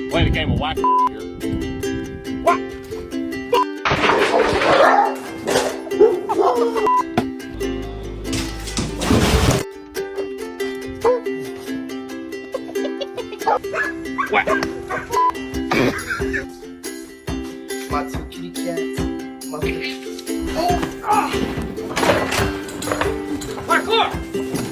Playing a game of whack here. What? What? Mate seu kitty cat. Parkour!